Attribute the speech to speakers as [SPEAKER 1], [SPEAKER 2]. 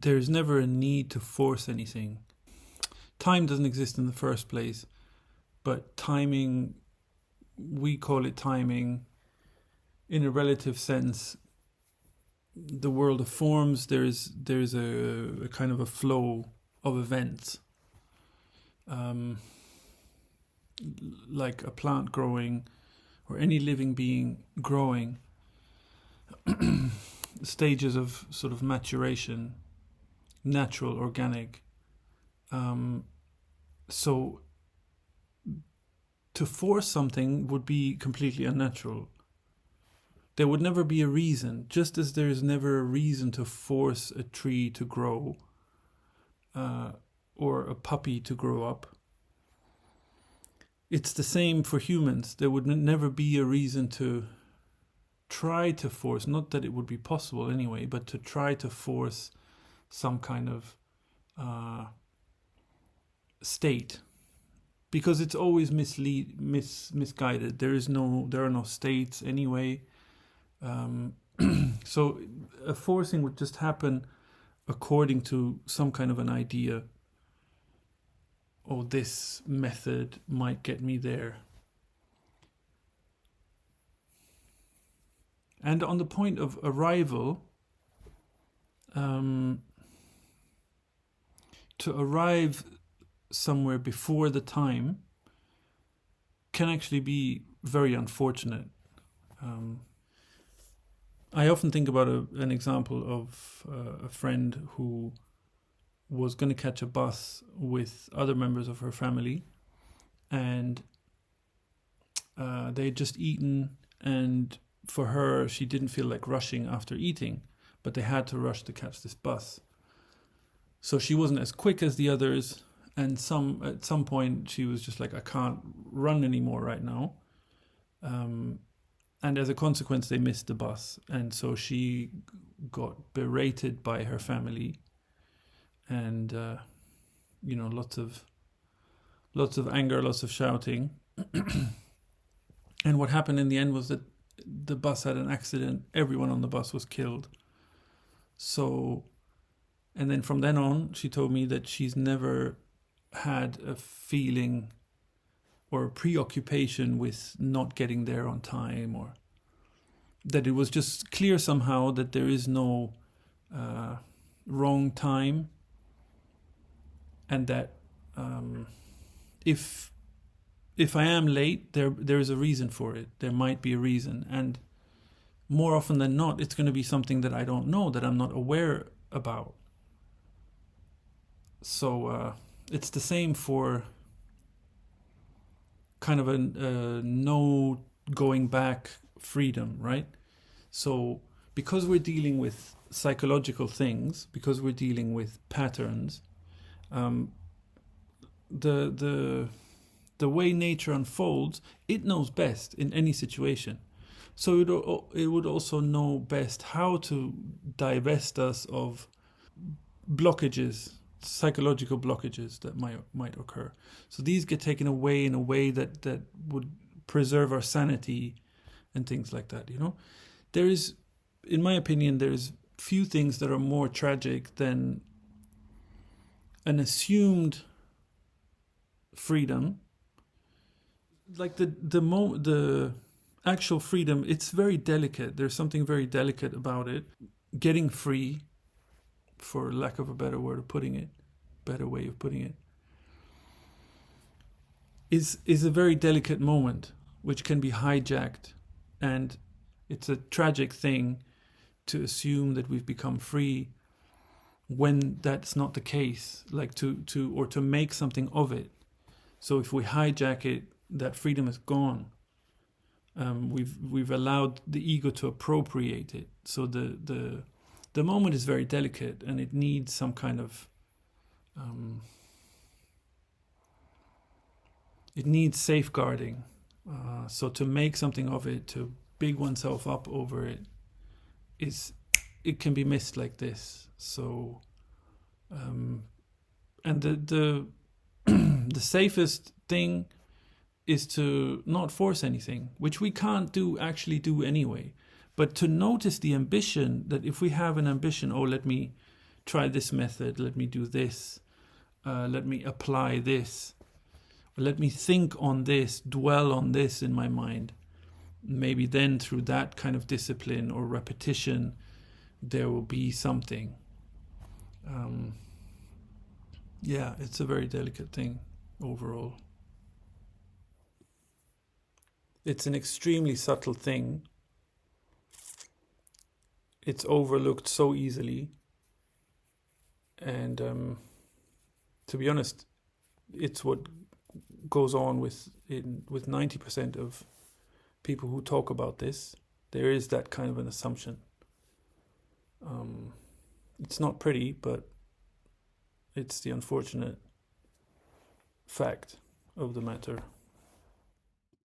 [SPEAKER 1] there's never a need to force anything. Time doesn't exist in the first place, but timing, we call it timing. In a relative sense, the world of forms, there's a kind of a flow of events. Like a plant growing or any living being growing, stages of sort of maturation, natural, organic. So to force something would be completely unnatural. There would never be a reason, just as there is never a reason to force a tree to grow or a puppy to grow up. It's the same for humans. There would never be a reason to try to force, not that it would be possible anyway, but to try to force some kind of state, because it's always misguided. There are no states anyway. So a forcing would just happen according to some kind of an idea. Oh, this method might get me there. And on the point of arrival, to arrive somewhere before the time can actually be very unfortunate. I often think about an example of a friend who was going to catch a bus with other members of her family, and they had just eaten, and for her, she didn't feel like rushing after eating, but they had to rush to catch this bus. So she wasn't as quick as the others, and at some point she was just like, I can't run anymore right now. And as a consequence, they missed the bus, and so she got berated by her family, and lots of anger, lots of shouting. And what happened in the end was that the bus had an accident. Everyone on the bus was killed. So, and then from then on, she told me that she's never had a feeling or a preoccupation with not getting there on time, or that it was just clear somehow that there is no wrong time, and that if I am late, there is a reason for it. There might be a reason, and more often than not, it's going to be something that I don't know, that I'm not aware about. So it's the same for kind of a no going back freedom, right? So because we're dealing with psychological things, because we're dealing with patterns, the way nature unfolds, it knows best in any situation. So it would also know best how to divest us of blockages, psychological blockages that might occur. So these get taken away in a way that would preserve our sanity and things like that. There is, in my opinion, there's few things that are more tragic than an assumed freedom. Like the actual freedom, it's very delicate. There's something very delicate about it. Getting free, for lack of a better way of putting it, is a very delicate moment, which can be hijacked, and it's a tragic thing to assume that we've become free when that's not the case. Like to make something of it. So if we hijack it, that freedom is gone. We've allowed the ego to appropriate it. So the moment is very delicate, and it needs some kind of it needs safeguarding. So to make something of it, to big oneself up over it, it can be missed like this. So and the the safest thing is to not force anything, which we can't actually do anyway. But to notice the ambition, that if we have an ambition, let me try this method, let me do this, let me apply this, let me think on this, dwell on this in my mind. Maybe then through that kind of discipline or repetition, there will be something. Yeah, it's a very delicate thing overall. It's an extremely subtle thing. It's overlooked so easily. And to be honest, it's what goes on with 90% of people who talk about this. There is that kind of an assumption. It's not pretty, but it's the unfortunate fact of the matter.